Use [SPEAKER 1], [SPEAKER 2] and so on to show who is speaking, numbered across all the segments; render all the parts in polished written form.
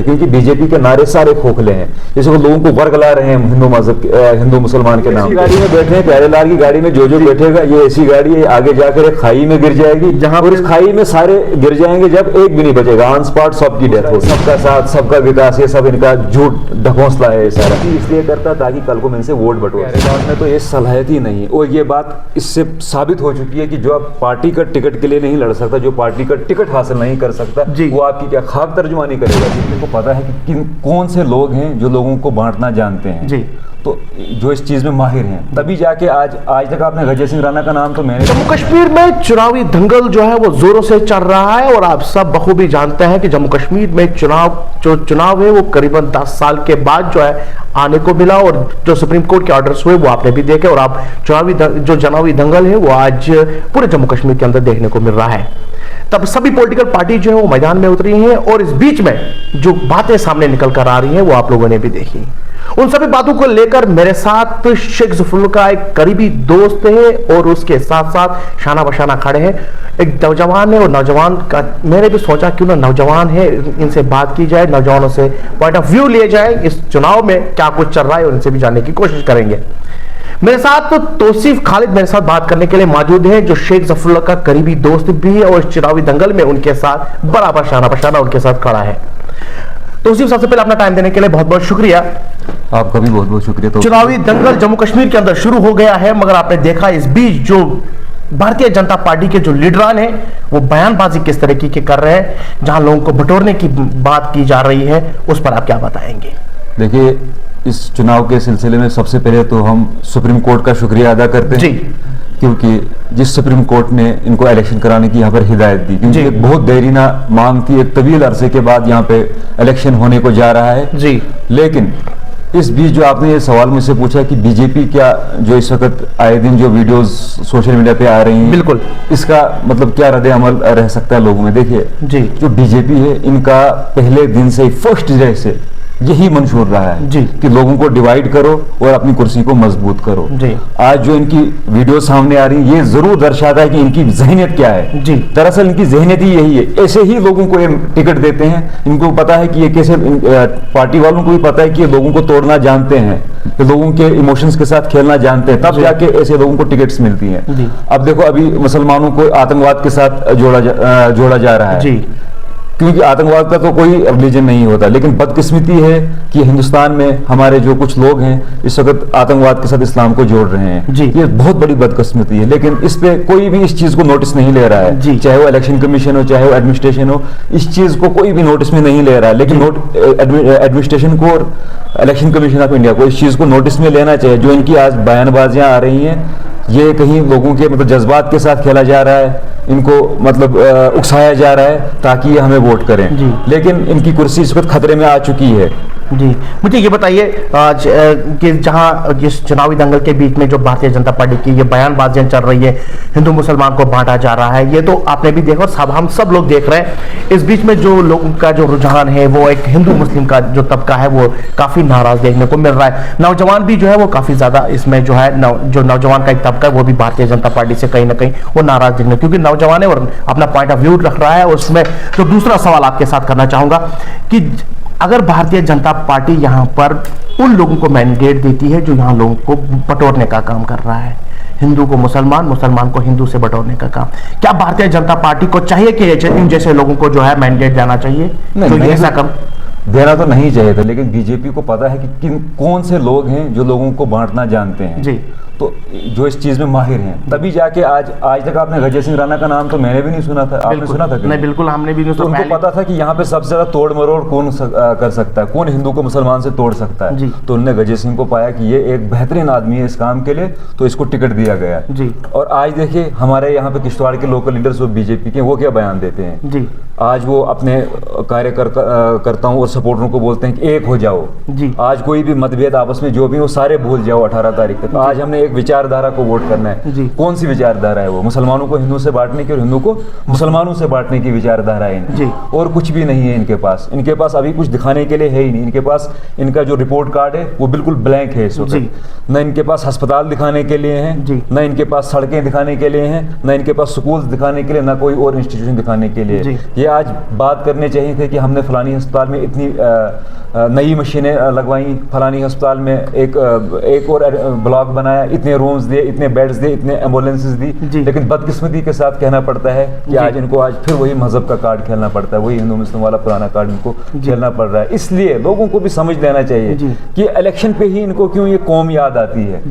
[SPEAKER 1] क्योंकि बीजेपी के नारे सारे खोखले हैं, जैसे वो लोगों को वर्ग ला रहे हैं हिंदू मजहब, हिंदू मुसलमान के नाम। गाड़ी में बैठे हैं, प्यारेलाल की गाड़ी में जो बैठेगा, ये ऐसी गाड़ी है आगे जाकर एक खाई में गिर जाएगी, जहां पर इस खाई में सारे गिर जाएंगे, जब एक भी नहीं बचेगा, ऑन स्पॉट सबकी डेथ हो। सबका साथ सबका विकास, ये सब इनका झूठ ढकोसला है ये सारा, इसलिए करता ताकि कल को मैं इनसे वोट बटोर। प्यारेलाल में तो ये सलाहियत ही नहीं है, और ये बात इससे साबित हो चुकी है कि जो आप पार्टी का टिकट के लिए नहीं लड़ सकता, जो पार्टी का टिकट हासिल नहीं कर सकता, वो आपकी क्या खाक तर्जुमानी करेगा। जिनको पता है कि कौन से लोग हैं जो लोगों को बांटना जानते हैं जी, तो जो इस चीज में माहिर हैं, तभी जाके आज तक आपने अजय सिंह राणा का नाम तो मैंने।
[SPEAKER 2] जम्मू कश्मीर में चुनावी दंगल जो है वो जोरों से चल रहा है, और आप सब बखूबी जानते हैं कि जम्मू कश्मीर में चुनाव है वो करीबन 10 साल के बाद जो है आने को मिला, और जो सुप्रीम कोर्ट के ऑर्डर्स हुए वो आपने भी देखे, और आप चुनावी दंगल है वो आज पूरे जम्मू कश्मीर के अंदर देखने को मिल रहा है। तब सभी पॉलिटिकल पार्टी जो है वो मैदान में उतरी हैं, और इस बीच में जो बातें सामने निकल कर आ रही हैं वो आप लोगों ने भी देखी। उन सभी बातों को लेकर मेरे साथ शेख ज़फरुल्लाह का एक करीबी दोस्त है, और उसके साथ साथ शाना बशाना खड़े हैं, एक नौजवान है, और नौजवान का मैंने भी सोचा क्यों ना नौजवान है इनसे बात की जाए, नौजवानों से पॉइंट ऑफ व्यू लिए जाए, इस चुनाव में क्या कुछ चल रहा है और इनसे भी जानने की कोशिश करेंगे। मेरे साथ तो तौसीफ खालिद मेरे साथ बात करने के लिए मौजूद है, जो शेख ज़फरुल्लाह का करीबी दोस्त भी है, और चुनावी दंगल में उनके साथ बराबर शाना बशाना उनके साथ खड़ा है। तौसीफ, सबसे पहले अपना टाइम देने के लिए बहुत बहुत शुक्रिया।
[SPEAKER 1] आपका भी बहुत बहुत शुक्रिया। तो
[SPEAKER 2] चुनावी दंगल जम्मू कश्मीर के अंदर शुरू हो गया है, मगर आपने देखा इस बीच जो भारतीय जनता पार्टी के जो लीडरान हैं वो बयानबाजी किस तरीके के कर रहे हैं, जहां लोगों को बटोरने की बात की जा रही है, उस पर आप क्या बताएंगे?
[SPEAKER 1] देखिए, इस चुनाव के सिलसिले में सबसे पहले तो हम सुप्रीम कोर्ट का शुक्रिया अदा करते हैं जी, क्योंकि जिस सुप्रीम कोर्ट ने इनको इलेक्शन कराने की यहाँ पर हिदायत दी, क्योंकि एक बहुत देरीना मांग थी, एक तवील अरसे के बाद यहाँ पे इलेक्शन होने को जा रहा है जी। लेकिन इस बीच जो आपने ये सवाल मुझसे पूछा कि बीजेपी क्या जो इस वक्त आए दिन जो वीडियोस सोशल मीडिया पे आ रही हैं, बिल्कुल इसका मतलब क्या रद्द अमल रह सकता है लोगों में? देखिए जी, जो बीजेपी है इनका पहले दिन से फर्स्ट डे से यही मंशूर रहा है जी कि लोगों को डिवाइड करो और अपनी कुर्सी को मजबूत करो जी। आज जो इनकी वीडियो सामने आ रही है ये जरूर दर्शाता है कि इनकी जहनियत क्या है जी। दरअसल इनकी जहनियत ही यही है, ऐसे ही लोगों को ये टिकट देते हैं, इनको पता है कि ये कैसे, पार्टी वालों को भी पता है कि ये लोगों को तोड़ना जानते हैं, तो लोगों के इमोशंस के साथ खेलना जानते हैं, तब जाके ऐसे लोगों को टिकट्स मिलती हैं। अब देखो, अभी मुसलमानों को आतंकवाद के साथ जोड़ा जा रहा है जी, क्योंकि आतंकवाद का तो कोई रिलीजन नहीं होता, लेकिन बदकिस्मती है कि हिंदुस्तान में हमारे जो कुछ लोग हैं इस वक्त आतंकवाद के साथ इस्लाम को जोड़ रहे हैं जी। ये बहुत बड़ी बदकिस्मती है, लेकिन इस पे कोई भी इस चीज को नोटिस नहीं ले रहा है जी। चाहे वो इलेक्शन कमीशन हो, चाहे वो एडमिनिस्ट्रेशन हो, इस चीज को कोई भी नोटिस में नहीं ले रहा है। लेकिन एडमिनिस्ट्रेशन को और इलेक्शन कमीशन ऑफ इंडिया को इस चीज को नोटिस में लेना चाहिए। जो इनकी आज बयानबाजियां आ रही हैं, ये कहीं लोगों के मतलब जज्बात के साथ खेला जा रहा है, इनको मतलब उकसाया जा रहा है ताकि ये हमें वोट करें, लेकिन इनकी कुर्सी इस वक्त खतरे में आ चुकी है जी। मुझे ये बताइए आज कि जहां जिस चुनावी दंगल के बीच में जो भारतीय जनता पार्टी की ये बयानबाजियां चल रही है, हिंदू मुसलमान को बांटा जा रहा है, ये तो आपने भी देखा और सब हम सब लोग देख रहे हैं। इस बीच में जो लोगों का जो रुझान है वो एक हिंदू मुस्लिम का जो तबका है वो काफी नाराज देखने को मिल रहा है। नौजवान भी जो है वो काफी ज्यादा इसमें जो है जो नौजवान का एक तबका है वो भी भारतीय जनता पार्टी से कहीं ना कहीं वो नाराज दिखने, क्योंकि नौजवान है और अपना पॉइंट ऑफ व्यू रख रहा है। उसमें तो दूसरा सवाल आपके साथ करना चाहूंगा कि अगर भारतीय जनता पार्टी यहां पर उन लोगों को मैंडेट देती है जो यहां लोगों को बटोरने का काम कर रहा है, हिंदू को मुसलमान, मुसलमान को हिंदू से बटोरने का काम, क्या भारतीय जनता पार्टी को चाहिए कि इन जैसे लोगों को जो है मैंडेट देना चाहिए? नहीं, ऐसा कम देना तो नहीं चाहिए था, लेकिन बीजेपी को पता है कि कौन से लोग हैं जो लोगों को बांटना जानते हैं जी, तो जो इस चीज में माहिर हैं, तभी जाके आज तक आपने अजय सिंह राणा का नाम तो मैंने भी नहीं सुना था, आपने सुना था?
[SPEAKER 2] नहीं, बिल्कुल हमने भी नहीं सुना।
[SPEAKER 1] उनको पता था कि यहाँ पे सबसे ज्यादा तोड़ मरोड़ कौन कर सकता है, कौन हिंदू को मुसलमान से तोड़ सकता है जी। तो उन्होंने अजय सिंह को पाया कि ये एक बेहतरीन आदमी है इस काम के लिए, तो इसको टिकट दिया गया जी। और आज देखिए हमारे यहाँ पे किश्तवाड़ के लोकल लीडर्स बीजेपी के वो क्या बयान देते हैं जी। आज वो अपने कार्यकर्ताओं और सपोर्टरों को बोलते हैं कि एक हो जाओ जी। आज कोई भी मतभेद आपस में जो भी वो सारे भूल जाओ 18 तारीख तक। आज हमने एक विचारधारा को वोट करना है।
[SPEAKER 2] जी।
[SPEAKER 1] कौन सी विचारधारा है वो? मुसलमानों को हिंदू से बांटने की और हिंदू को मुसलमानों से बांटने की विचारधारा है इनकी।
[SPEAKER 2] जी।
[SPEAKER 1] और कुछ भी नहीं है इनके पास। इनके पास अभी कुछ दिखाने के लिए है ही नहीं। इनके पास इनका जो रिपोर्ट कार्ड है वो बिल्कुल ब्लैंक है इस वक्त। न इनके पास अस्पताल दिखाने के लिए हैं, न इनके पास सड़कें दिखाने के लिए हैं, न इनके पास स्कूल्स दिखाने के लिए, न कोई और इंस्टीट्यूशन दिखाने के लिए। ये आज बात करने चाहिए थे कि हमने फलानी अस्पताल में इतनी नई मशीनें लगवाई, फलानी अस्पताल में एक और ब्लॉक बनाया, इतने रूम्स दिए, इतने बेड्स दिए, इतने एम्बुलेंसेस दी। लेकिन बदकिस्मती के साथ कहना पड़ता है कि आज इनको आज फिर वही मजहब का कार्ड खेलना पड़ता है, वही हिंदू मुस्लिम वाला पुराना कार्ड इनको खेलना पड़ रहा है। इसलिए लोगों को भी समझ लेना चाहिए कि इलेक्शन पे ही इनको क्यों ये कौम याद आती है।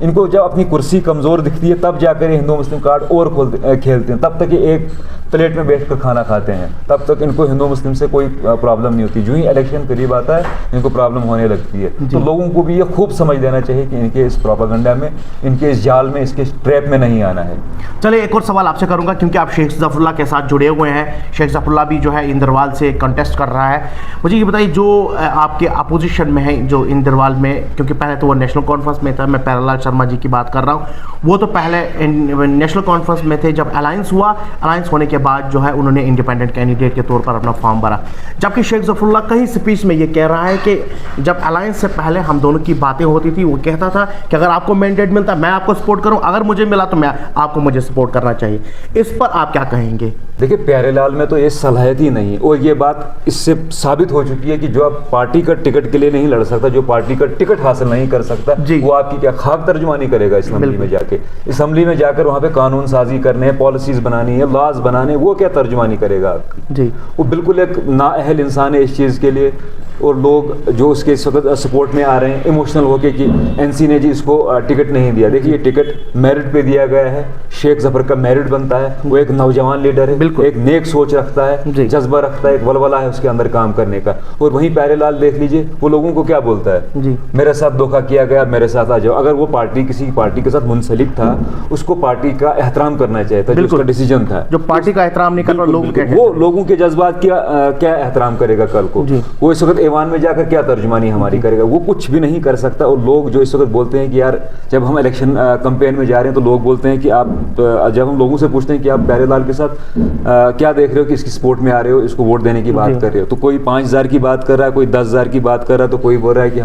[SPEAKER 1] इनको जब अपनी कुर्सी कमजोर दिखती है तब जाकर हिंदू मुस्लिम कार्ड और खेलते हैं। तब तक ये एक प्लेट में बैठकर खाना खाते हैं, तब तक इनको हिंदू मुस्लिम से कोई प्रॉब्लम नहीं होती। जो ही इलेक्शन करीब आता है इनको प्रॉब्लम होने लगती है। तो लोगों को भी ये खूब समझ लेना चाहिए कि इनके इस प्रोपेगेंडा में, इनके इस जाल में, इसके ट्रैप में नहीं आना है।
[SPEAKER 2] चलिए एक और सवाल आपसे करूंगा, क्योंकि आप शेख ज़फ़रुल्लाह के साथ जुड़े हुए हैं। शेख ज़फ़रुल्लाह भी जो है इंदरवाल से कंटेस्ट कर रहा है। मुझे ये बताइए, जो आपके अपोजिशन में है जो इंदरवाल में, क्योंकि पहले तो वो नेशनल कॉन्फ्रेंस में था, मैं प्यारेलाल शर्मा जी की बात कर रहा हूँ, वो तो पहले नेशनल कॉन्फ्रेंस में थे। जब अलायंस हुआ, अलायंस होने के बाद जो है उन्होंने इंडिपेंडेंट कैंडिडेट के तौर पर अपना फॉर्म भरा। जबकि शेख ज़फ़रुल्लाह कहीं स्पीच में ये कह रहा है कि जब अलायंस से पहले हम दोनों की बातें होती थी, वो कहता था कि अगर आपको मैंडेट मिलता मैं आपको सपोर्ट करूं, अगर मुझे मिला तो मैं आपको मुझे सपोर्ट करना चाहिए। इस पर आप क्या कहेंगे?
[SPEAKER 1] देखिए, प्यारेलाल में तो ये सलाहियत ही नहीं है, और ये बात इससे साबित हो चुकी है कि जो आप पार्टी का टिकट के लिए नहीं लड़ सकता, जो पार्टी का टिकट हासिल नहीं कर सकता, वो आपकी क्या खाक तर्जुमानी करेगा असेंबली में जाके? असेंबली में जाकर वहाँ पे कानून साजी करने, पॉलिसीज बनानी है, लॉज बनाने, वो क्या तर्जुमानी करेगा आपकी? वो बिल्कुल एक नाअहल इंसान है इस चीज़ के लिए। और लोग जो उसके सपोर्ट में आ रहे हैं इमोशनल होके कि एनसी ने जी इसको टिकट नहीं दिया। देखिए, ये टिकट मेरिट पे दिया गया है, शेख ज़फ़र का मेरिट बनता है। वो एक नौजवान लीडर है, एक नेक सोच रखता है, जज्बा रखता है, एक वलवला है उसके अंदर काम करने का। और वहीं प्यारेलाल देख लीजिए, वो लोगों को क्या बोलता है, मेरे साथ धोखा किया गया, मेरे साथ आ जाओ। अगर वो पार्टी किसी पार्टी के साथ मुंसलिक था, उसको पार्टी का एहतराम करना चाहिए था, जो उसका डिसीजन था।
[SPEAKER 2] जो पार्टी का एहतराम नहीं कर रहा,
[SPEAKER 1] वो लोगों के जज्बात क्या एहतराम करेगा कल को? वो इस वक्त ऐवान में जाकर क्या तर्जुमानी हमारी करेगा? वो कुछ भी नहीं कर सकता। और लोग जो इस वक्त बोलते हैं कि यार, जब हम इलेक्शन कैंपेन में जा रहे हैं तो लोग बोलते हैं कि आप, जब हम लोगों से पूछते हैं कि आप प्यारेलाल के साथ क्या देख रहे हो कि इसकी सपोर्ट में आ रहे हो, इसको वोट देने की बात कर रहे हो, तो कोई 5,000 की बात कर रहा है, कोई 10,000 की बात कर रहा है, तो कोई बोल रहा है कि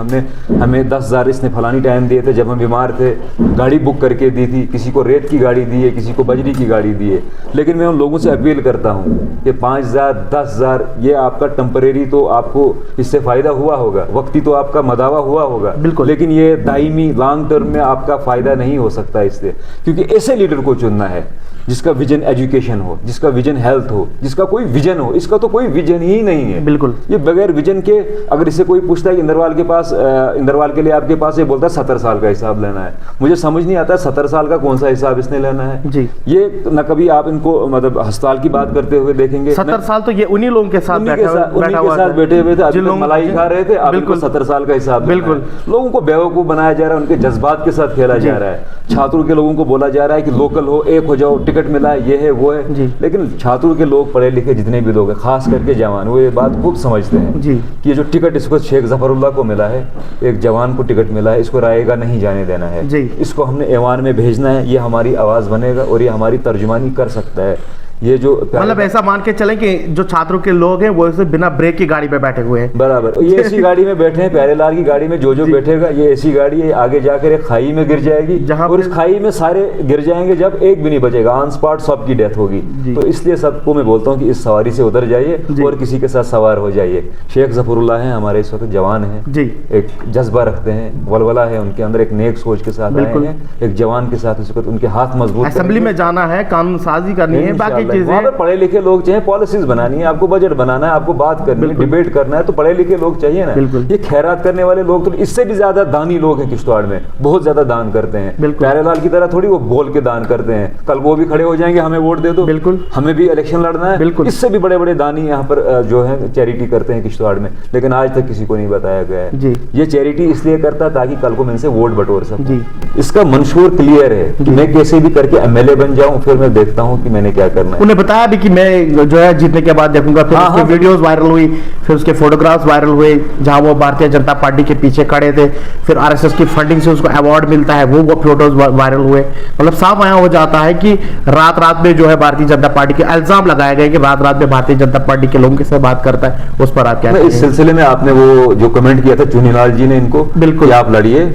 [SPEAKER 1] हमें 10,000 इसने फलानी टाइम दिए थे जब हम बीमार थे, गाड़ी बुक करके दी थी, किसी को रेत की गाड़ी दी है, किसी को बजरी की गाड़ी दी है। लेकिन मैं उन लोगों से अपील करता हूँ कि 5,000 10,000 ये आपका टेम्परेरी, तो आपको इससे फ़ायदा हुआ होगा, वक्ती तो आपका मदावा हुआ होगा, लेकिन ये दायमी लॉन्ग टर्म में आपका फ़ायदा नहीं हो सकता इससे। क्योंकि ऐसे लीडर को चुनना है जिसका विजन एजुकेशन हो, जिसका विजन हेल्थ हो, जिसका कोई विजन हो। इसका तो कोई विजन ही नहीं है।
[SPEAKER 2] बिल्कुल,
[SPEAKER 1] ये बगैर विजन के, अगर इससे कोई पूछता है कि इंदरवाल के लिए आपके पास, ये बोलता है 70 साल का हिसाब लेना है। मुझे समझ नहीं आता 70 साल का कौन सा हिसाब इसने लेना है जी। ये न कभी आप इनको मतलब अस्पताल की बात करते हुए देखेंगे।
[SPEAKER 2] 70 साल तो ये उन्हीं लोगों के साथ बैठे
[SPEAKER 1] हुए थे, अभी मलाई खा रहे थे, अब इनको 70 साल का हिसाब। बिल्कुल, लोगों को बेवकूफ बनाया जा रहा है, उनके जज्बात के साथ खेला जा रहा है। छात्रों के लोगों को बोला जा रहा है कि लोकल हो, एक हो जाओ, टिकट मिला है, ये है वो है। लेकिन छात्रों के लोग, पढ़े लिखे जितने भी लोग हैं, खास करके जवान, वो ये बात खूब समझते हैं जी कि ये जो टिकट इसको शेख ज़फ़रुल्लाह को मिला है, एक जवान को टिकट मिला है, इसको रायगा नहीं जाने देना है जी। इसको हमने ऐवान में भेजना है, ये हमारी आवाज़ बनेगा और ये हमारी तर्जुमानी कर सकता है। ये जो
[SPEAKER 2] मतलब ऐसा मान के चलें कि जो छात्रों के लोग हैं वो ऐसे बिना ब्रेक की गाड़ी पे बैठे हुए हैं।
[SPEAKER 1] बराबर, ये ऐसी गाड़ी में बैठे हैं, प्यारेलाल की गाड़ी में जो बैठेगा, ये ऐसी गाड़ी है, आगे जाकर एक खाई में गिर जाएगी, और इस खाई में सारे गिर जाएंगे, जब एक भी नहीं बचेगा, ऑन स्पॉट सबकी डेथ होगी। तो इसलिए सबको मैं बोलता हूँ कि इस सवारी से उतर जाइए और किसी के साथ सवार हो जाइए। शेख ज़फ़रुल्लाह हैं हमारे इस वक्त जवान हैं जी, एक जज्बा रखते हैं, वलवला है उनके अंदर, एक नेक सोच के साथ आए हैं, एक जवान के साथ इस वक्त उनके हाथ मजबूत।
[SPEAKER 2] असेंबली में जाना है, कानून साजी करनी है, बाकी चीजें
[SPEAKER 1] पढ़े लिखे लोग चाहिए, पॉलिसीज बनानी है, आपको बजट बनाना है, आपको बात करनी है, डिबेट करना है, तो पढ़े लिखे लोग चाहिए ना। ये खैरात करने वाले लोग तो इससे भी ज्यादा दानी लोग हैं किश्तवाड़ में, बहुत ज्यादा दान करते हैं। प्यारेलाल की तरह थोड़ी वो बोल के दान करते हैं, कल वो भी खड़े हो जाएंगे हमें वोट दे दो, बिल्कुल हमें भी इलेक्शन लड़ना है, बिल्कुल इससे भी बड़े बड़े दानी यहाँ पर जो है चैरिटी करते हैं किश्तवाड़ में, लेकिन आज तक किसी को नहीं बताया गया है। ये चैरिटी इसलिए करता है ताकि कल को मैं इनसे वोट बटोर सकूं। इसका मंशूर क्लियर है कि मैं कैसे भी करके MLA बन जाऊं, फिर मैं देखता हूं कि मैंने क्या करना
[SPEAKER 2] उन्हें बताया भी कि मैं जो है जीतने के बाद देखूंगा। फिर उसकी वीडियोस वायरल हुई, फिर उसके फोटोग्राफ्स वायरल हुए जहां वो भारतीय जनता पार्टी के पीछे खड़े थे। फिर आरएसएस की फंडिंग से उसको अवार्ड मिलता है, वो फोटोज वायरल हुए। मतलब साफ यहाँ हो जाता है कि रात रात में जो है भारतीय जनता पार्टी के इल्जाम लगाए गए कि रात रात में भारतीय जनता पार्टी के लोगों के साथ बात करता है। उस पर आप क्या
[SPEAKER 1] इस सिलसिले में आपने वो जो कमेंट किया था चुनीलाल जी ने इनको,
[SPEAKER 2] बिल्कुल
[SPEAKER 1] आप लड़िए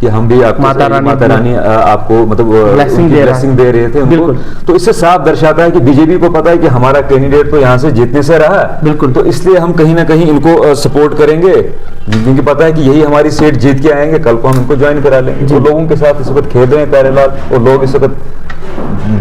[SPEAKER 1] कि हम भी आपको माता रानी आपको मतलब ब्लेसिंग दे रहे थे उनको। तो इससे साफ दर्शाता है कि बीजेपी को पता है कि हमारा कैंडिडेट तो यहाँ से जीतने से रहा है,
[SPEAKER 2] बिल्कुल,
[SPEAKER 1] तो इसलिए हम कहीं ना कहीं इनको सपोर्ट करेंगे, क्योंकि पता है कि यही हमारी सीट जीत के आएंगे, कल को हम इनको ज्वाइन करा लेंगे। तो लोगों के साथ इस वक्त खेल रहे हैं प्यारेलाल, और लोग इस वक्त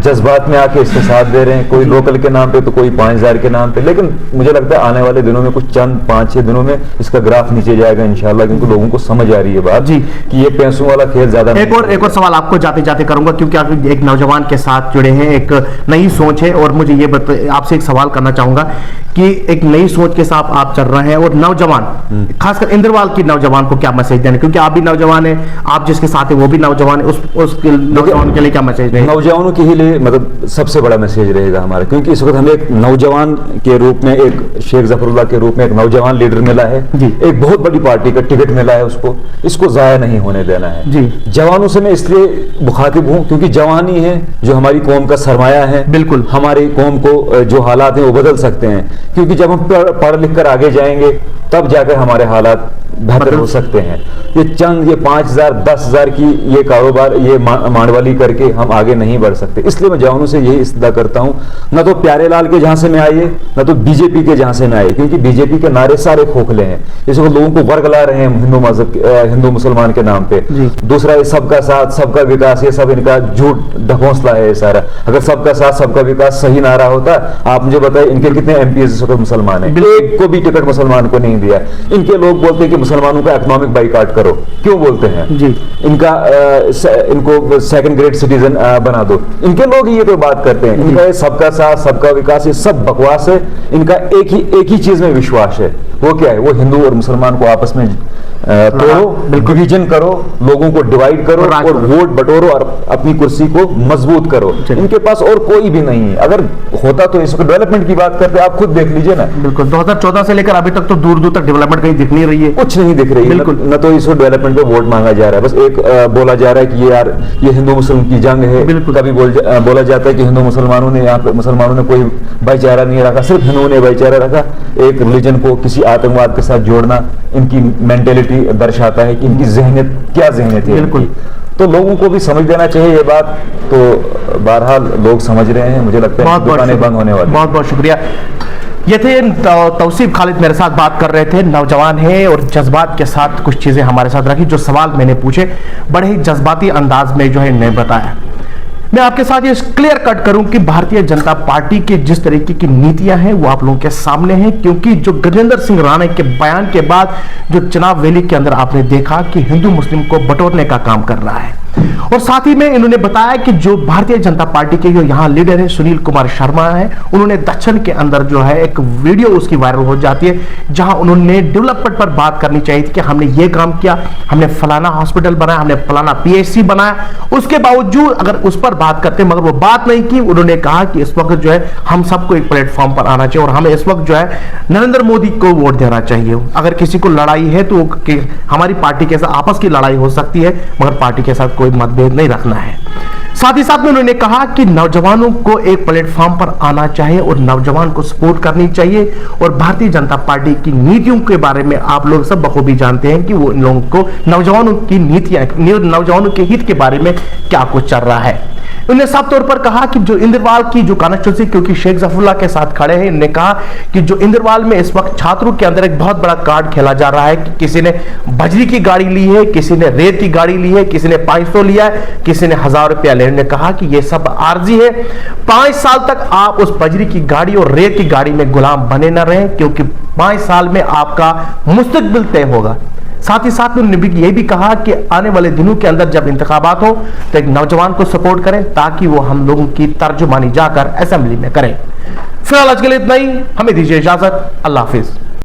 [SPEAKER 1] जज्बात में आके इसके साथ दे रहे हैं, कोई लोकल के नाम पे तो कोई 5000 के नाम पे। लेकिन मुझे लगता है आने वाले दिनों में कुछ चंद 5-6 दिनों में इसका ग्राफ नीचे जाएगा इंशाल्लाह, क्योंकि लोगों को समझ आ रही है बात जी कि ये पैसों वाला खेल ज्यादा।
[SPEAKER 2] एक और सवाल आपको जाते जाते करूंगा, क्योंकि आप एक नौजवान के साथ जुड़े हैं, एक नई सोच है, और मुझे ये आपसे एक सवाल करना चाहूंगा कि एक नई सोच के साथ आप चल रहे हैं, और नौजवान खासकर इंद्रवाल की नौजवान को क्या मैसेज देना, क्योंकि आप भी नौजवान है, आप जिसके साथ है वो भी नौजवान है, उस नौजवान के लिए क्या मैसेज देंगे?
[SPEAKER 1] नौजवानों के लिए मतलब सबसे बड़ा मैसेज रहेगा हमारा, क्योंकि इस वक्त हमें एक नौजवान के रूप में, एक शेख जफरुल्लाह के रूप में एक नौजवान लीडर मिला है, एक बहुत बड़ी पार्टी का टिकट मिला है उसको, इसको जाया नहीं होने देना है जी। जवानों से मैं इसलिए मुखातिब हूं क्योंकि जवान ही है जो हमारी कौम का सरमाया है, बिल्कुल हमारी कौम को जो हालात हैं वो बदल सकते हैं, क्योंकि जब हम पढ़ लिख कर आगे जाएंगे तब जाकर हमारे हालात बेहतर हो सकते हैं। ये 5,000 10,000 की ये कारोबार, ये मांडवाली करके हम आगे नहीं बढ़ सकते। इसलिए मैं जवानों से यही इस्तदा करता हूं, न तो प्यारेलाल के जहां से मैं आइए, न तो बीजेपी के जहां से मैं आइए, क्योंकि बीजेपी के नारे सारे खोखले हैं, जैसे वो लोगों को वर्ग ला रहे हैं हिंदू मजहब, हिंदू मुसलमान के नाम पे। दूसरा ये सबका साथ सबका विकास, ये सब इनका झूठ ढकोसला है ये सारा। अगर सबका साथ सबका विकास सही नारा होता, आप मुझे बताइए इनके कितने एमपी इस वक्त मुसलमान है? एक को भी टिकट मुसलमान को नहीं दिया। इनके लोग बोलते हैं कि मुसलमानों का इकोनॉमिक बाइकाट करो, क्यों बोलते हैं जी? इनको सेकंड ग्रेड सिटीजन बना दो, इनके लोग ही ये तो बात करते हैं। इनका ये सबका साथ सबका विकास ये सब बकवास है। इनका एक ही चीज में विश्वास है, वो क्या है? वो हिंदू और मुसलमान को आपस में तोड़ो, डिवीजन करो, लोगों को डिवाइड करो और वोट बटोरो और अपनी कुर्सी को मजबूत करो। इनके पास और कोई भी नहीं है। अगर होता तो इसको डेवलपमेंट की बात करते, आप खुद देख लीजिए ना।
[SPEAKER 2] बिल्कुल 2014 से लेकर अभी तक तो दूर दूर तक डेवलपमेंट कहीं दिख नहीं रही है,
[SPEAKER 1] कुछ नहीं दिख रही है। न तो इसको डेवलपमेंट पे वोट मांगा जा रहा है, बस एक बोला जा रहा है कि ये यार ये हिंदू मुस्लिम की जंग है। कभी बोला जाता है कि हिंदू मुसलमानों ने, यहाँ पे मुसलमानों ने कोई भाईचारा नहीं रखा, सिर्फ हिंदुओं ने भाईचारा रखा। एक रिलीजन को किसी आतंकवाद के साथ जोड़ना इनकी मेंटेलिटी दर्शाता है कि इनकी ज़हनियत क्या ज़हनियत है। बिल्कुल, तो लोगों को भी समझ लेना चाहिए ये बात। तो बहरहाल लोग समझ रहे हैं, मुझे लगता है दुकानें बंद होने वाली।
[SPEAKER 2] बहुत बहुत शुक्रिया। ये थे तौसीफ खालिद मेरे साथ बात कर रहे थे, नौजवान है और जज्बात के साथ कुछ चीजें हमारे साथ रखी। जो सवाल मैंने पूछे बड़े ही जज्बाती अंदाज में जो है इन्हें बताया। मैं आपके साथ ये क्लियर कट करूं कि भारतीय जनता पार्टी के जिस तरीके की नीतियां हैं वो आप लोगों के सामने हैं, क्योंकि जो गजेंद्र सिंह राणा के बयान के बाद जो चुनाव रैली के अंदर आपने देखा कि हिंदू मुस्लिम को बटोरने का काम कर रहा है। और साथ ही में इन्होंने बताया कि जो भारतीय जनता पार्टी के जो यहाँ लीडर है सुनील कुमार शर्मा है, उन्होंने दक्षिण के अंदर जो है एक वीडियो उसकी वायरल हो जाती है जहां उन्होंने डेवलपमेंट पर बात करनी चाहिए थी कि हमने ये काम किया, हमने फलाना हॉस्पिटल बनाया, हमने फलाना पीएचसी बनाया। उसके बावजूद अगर उस पर बात करते मगर वो बात नहीं की। उन्होंने कहा कि इस वक्त जो है हम सबको एक प्लेटफॉर्म पर आना चाहिए और हमें इस वक्त जो है नरेंद्र मोदी को वोट देना चाहिए। अगर किसी को लड़ाई है तो हमारी पार्टी के साथ आपस की लड़ाई हो सकती है, मगर पार्टी के साथ कोई मतभेद नहीं रखना है। साथ ही साथ में उन्होंने कहा कि नौजवानों को एक प्लेटफॉर्म पर आना चाहिए और नौजवान को सपोर्ट करनी चाहिए। और भारतीय जनता पार्टी की नीतियों के बारे में आप लोग सब बखूबी जानते हैं कि वो इन लोगों को नौजवानों की नीतियां, नौजवानों के हित के बारे में क्या कुछ चल रहा है। उन्होंने साफ तौर पर कहा कि जो इंद्रवाल की जो कॉन्स्टिट्यूंसी, क्योंकि शेख जफरुल्लाह के साथ खड़े हैं, इन्होंने कहा कि जो इंद्रवाल में इस वक्त छात्रों के अंदर एक बहुत बड़ा कार्ड खेला जा रहा है कि किसी ने बजरी की गाड़ी ली है, किसी ने रेत की गाड़ी ली है, किसी ने 500 लिया है, किसी ने 1000 रुपया ले। उन्होंने कहा कि यह सब आर्जी है। 5 साल तक आप उस बजरी की गाड़ी और रेत की गाड़ी में गुलाम बने न रहे, क्योंकि 5 साल में आपका मुस्तकबिल तय होगा। साथ ही साथ में उन्होंने यह भी कहा कि आने वाले दिनों के अंदर जब इंतखाबात हो तो एक नौजवान को सपोर्ट करें ताकि वो हम लोगों की तर्जुमानी जाकर असेंबली में करें। फिलहाल आज के लिए इतना ही, हमें दीजिए इजाजत। अल्लाह हाफिज।